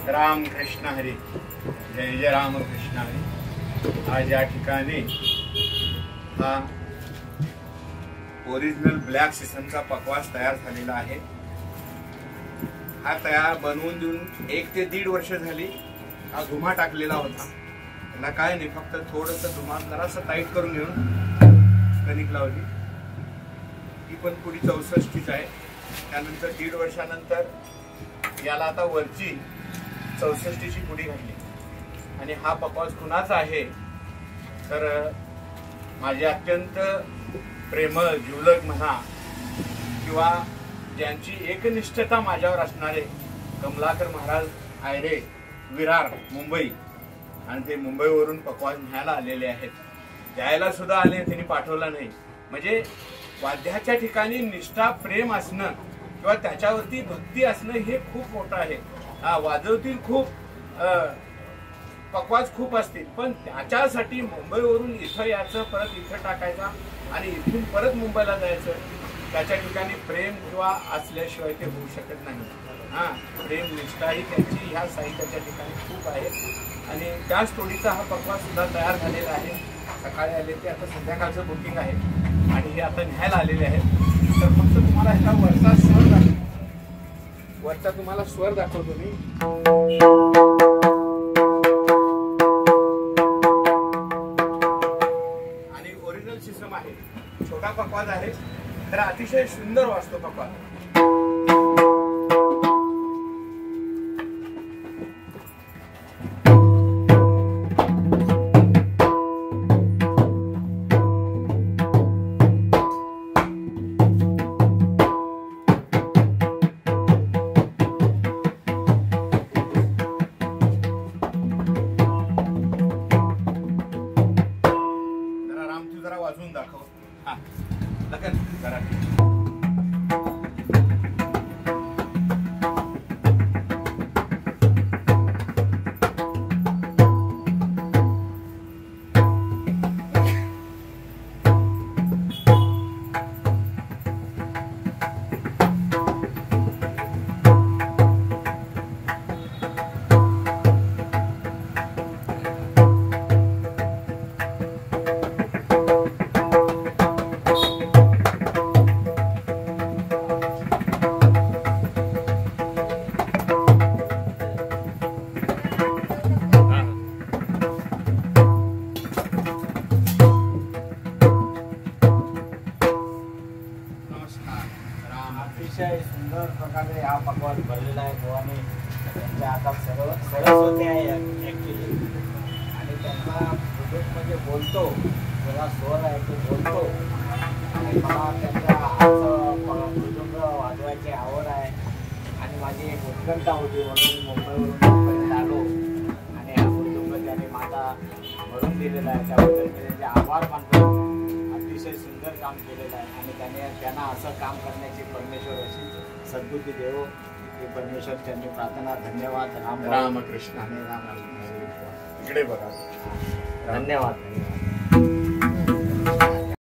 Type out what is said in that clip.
राम कृष्ण हरी, जय जय राम कृष्ण हरी। आज या ठिकाणी हा ओरिजिनल ब्लॅक सीसनचा पकवास तयार झालेला आहे। हा तयार बनवून देऊन 1 ते 1.5 वर्ष झाली। हा धुमा टाकलेला होता, त्याला काय नाही, फक्त थोडंसं धुमा जरासं टाईट करून घेऊन कणिक लावली। ही पण पुढी 64च आहे। त्यानंतर 1.5 वर्षानंतर याला आता वरची 64ची पुडी घातली। आणि हा पकवास कुणाचा आहे तर माझे अत्यंत प्रेमळ जिवलग म्हणा किंवा ज्यांची एकनिष्ठता माझ्यावर असणारे कमलाकर महाराज आयरे, विरार, मुंबई, आणि ते मुंबईवरून पकवास न्यायला आलेले आहेत। द्यायला सुद्धा आले, त्यांनी पाठवला नाही। म्हणजे वाद्याच्या ठिकाणी निष्ठा, प्रेम असणं किंवा त्याच्यावरती भक्ती असणं हे खूप मोठं आहे। वाजवतील खूप, पकवास खूप असतील, पण त्याच्यासाठी मुंबईवरून इथं यायचं, परत इथं टाकायचा आणि इथून परत मुंबईला जायचं, त्याच्या ठिकाणी प्रेम किंवा असल्याशिवाय ते होऊ शकत नाही। प्रेम, निष्ठा ही त्यांची ह्या साहित्याच्या ठिकाणी खूप आहे। आणि त्याच तोडीचा हा पकवास सुद्धा तयार झालेला आहे। सकाळी आले ते, आता संध्याकाळचं बुकिंग आहे आणि हे आता न्यायला आलेले आहेत। तर फक्त तुम्हाला ह्याचा वरचा स्वर दाखवतो, वरचा तुम्हाला स्वर दाखवतो मी। आणि ओरिजिनल सिस्टम आहे, छोटा पकवास आहे, तर अतिशय सुंदर वाजतो पकवास। जरा वाजवून दाखव। लगन जरा अतिशय सुंदर प्रकारे हा पकवास भरलेला आहे। भवानी त्यांच्या हातात सरस्वती आहे ॲक्च्युली, आणि त्यांना म्हणजे बोलतो, त्याला स्वर आहे तो बोलतो, आणि मला त्यांच्या हातचं मृदुंग वाजवायची आवड आहे। आणि माझी एक उत्कंठा होती म्हणून मुंबईवरून मुंबईत आलो आणि हा मृदुंग त्याने माझा भरून दिलेला आहे, त्याबद्दल मी त्यांचे आभार मानतो। अतिशय सुंदर काम केलेलं आहे आणि त्यांना असं काम करण्याची परमेश्वर अशी सद्बुद्धी देवो, की परमेश्वर त्यांनी प्रार्थना। धन्यवाद। राम कृष्ण आणि राम इकडे बघा। धन्यवाद।